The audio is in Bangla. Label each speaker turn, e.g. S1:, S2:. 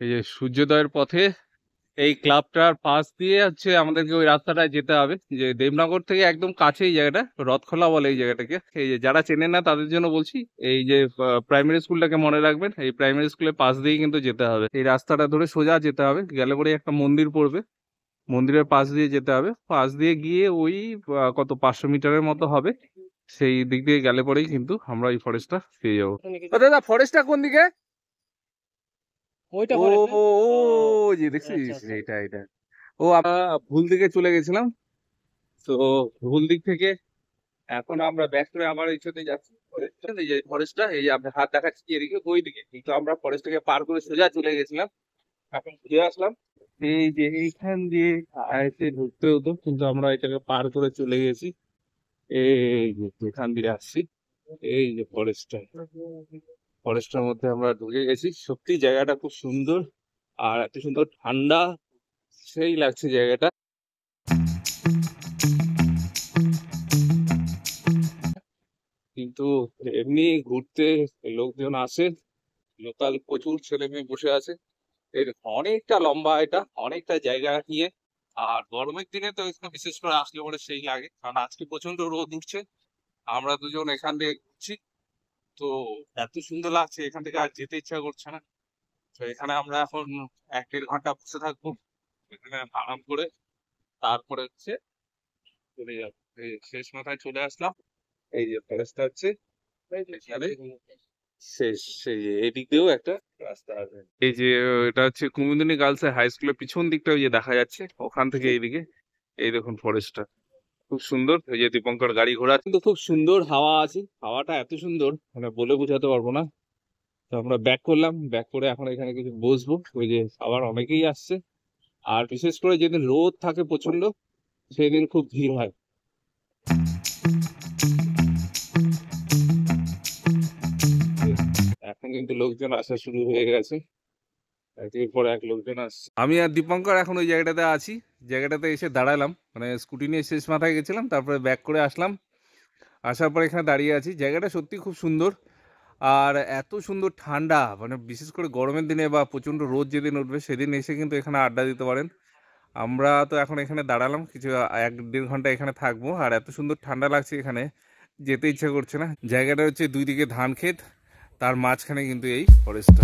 S1: এই যে সূর্যোদয়ের পথে এই ক্লাবটার পাশ দিয়ে হচ্ছে আমাদেরকে ওই রাস্তাটায় যেতে হবে। যে দেবনগর থেকে একদম কাছে এই জায়গাটা, রথখোলা বলে এই জায়গাটাকে। এই যে যারা চেনেন না তাদের জন্য বলছি, এই যে প্রাইমারি স্কুলটাকে মনে রাখবেন, এই প্রাইমারি স্কুলের পাশ দিয়েই কিন্তু যেতে হবে। এই রাস্তাটা ধরে সোজা যেতে হবে, গেলে পরে একটা মন্দির পড়বে, মন্দিরের পাশ দিয়ে যেতে হবে। পাশ দিয়ে গিয়ে ওই কত 500 মিটারের মতো হবে, সেই দিক দিয়ে গেলে পরেই কিন্তু আমরা এই ফরেস্টটা পেয়ে যাবো। ও দাদা, ফরেস্টটা কোন দিকে?
S2: ওইটা
S1: ও
S2: ফরেস্ট না?
S1: ও
S2: ও
S1: যে
S2: আচ্ছা
S1: দেখছিস,
S2: আচ্ছা।
S1: এটা এটা ও আমরা ভুল দিকে চলে গেছিলাম। তো ভুল দিক থেকে এখন আমরা ব্যাক করে আমার ইচ্ছাতে যাচ্ছি। এই যে ফরেস্টটা, এই যে আপনার হাত দেখাচ্ছি এদিকে, ওই দিকে কিন্তু আমরা ফরেস্টটাকে পার করে সোজা চলে গেছিলাম, এখন ঘুরে আসলাম। এই যে এইখান দিয়ে এসে ঢুকতে হতো, কিন্তু আমরা এটাকে পার করে চলে গেছি। এই যে এখান দিয়ে আসছি, এই যে ফরেস্টটা, ফরেস্টের মধ্যে আমরা ঢুকে গেছি। সত্যি জায়গাটা খুব সুন্দর, আর এত সুন্দর ঠান্ডা, সেই লাগছে জায়গাটা। কিন্তু এমনি ঘুরতে লোকজন আসে, লোকাল প্রচুর ছেলে মেয়ে বসে আছে। এর অনেকটা লম্বা, এটা অনেকটা জায়গা নিয়ে। আর গরমের দিনে তো এখানে বিশেষ করে আসলে পরে সেই লাগে, কারণ আজকে প্রচন্ড রোদ উঠছে। আমরা দুজন এখান থেকে ঘুরছি, তো এত সুন্দর লাগছে, এখান থেকে আর যেতে ইচ্ছা করছে না। তো এখানে আমরা এখন 1-1.5 ঘন্টা বসে থাকবো এখানে আরাম করে, তারপরে হচ্ছে চলে যাবো। এই শেষ মাথায় চলে আসলাম, এই যে ফরেস্টটা হচ্ছে এখানে শেষ। সেই যে এদিক দিয়েও একটা রাস্তা আছে। এই যে এটা হচ্ছে কুমুদিনী গার্লস হাই স্কুলের পিছন দিকটা, ওই যে দেখা যাচ্ছে ওখান থেকে এইদিকে। এই দেখুন ফরেস্টটা খুব সুন্দর। এই যে দীপঙ্কর গাড়ি ঘোড়া, কিন্তু খুব সুন্দর হাওয়া আছে, হাওয়াটা এত সুন্দর মানে বলে বোঝাতে পারবো না। তো আমরা ব্যাক করলাম, ব্যাক করে এখন এখানে কিছু বসবো। ওই যে আবার অনেকেই আসছে, আর বিশেষ করে যেদিন রোদ থাকে প্রচন্ড, সেদিন খুব ভিড় হয়। এখন কিন্তু লোকজন আসা শুরু হয়ে গেছে, একের পর এক লোকজন আসছে। আমি আর দীপঙ্কর এখন ওই জায়গাটাতে আছি, জায়গাটাতে এসে দাঁড়ালাম, মানে স্কুটি নিয়ে শেষ মাথায় গেছিলাম, তারপরে ব্যাক করে আসলাম। আসার পর এখানে দাঁড়িয়ে আছি। জায়গাটা সত্যি খুব সুন্দর, আর এত সুন্দর ঠান্ডা, মানে বিশেষ করে গরমের দিনে বা প্রচণ্ড রোদ যেদিন উঠবে সেদিন এসে কিন্তু এখানে আড্ডা দিতে পারেন। আমরা তো এখন এখানে দাঁড়ালাম, কিছু 1-1.5 ঘন্টা এখানে থাকবো, আর এত সুন্দর ঠান্ডা লাগছে এখানে, যেতে ইচ্ছা করছে না। জায়গাটা হচ্ছে দুই দিকে ধান ক্ষেত, তার মাঝখানে কিন্তু এই ফরেস্টটা।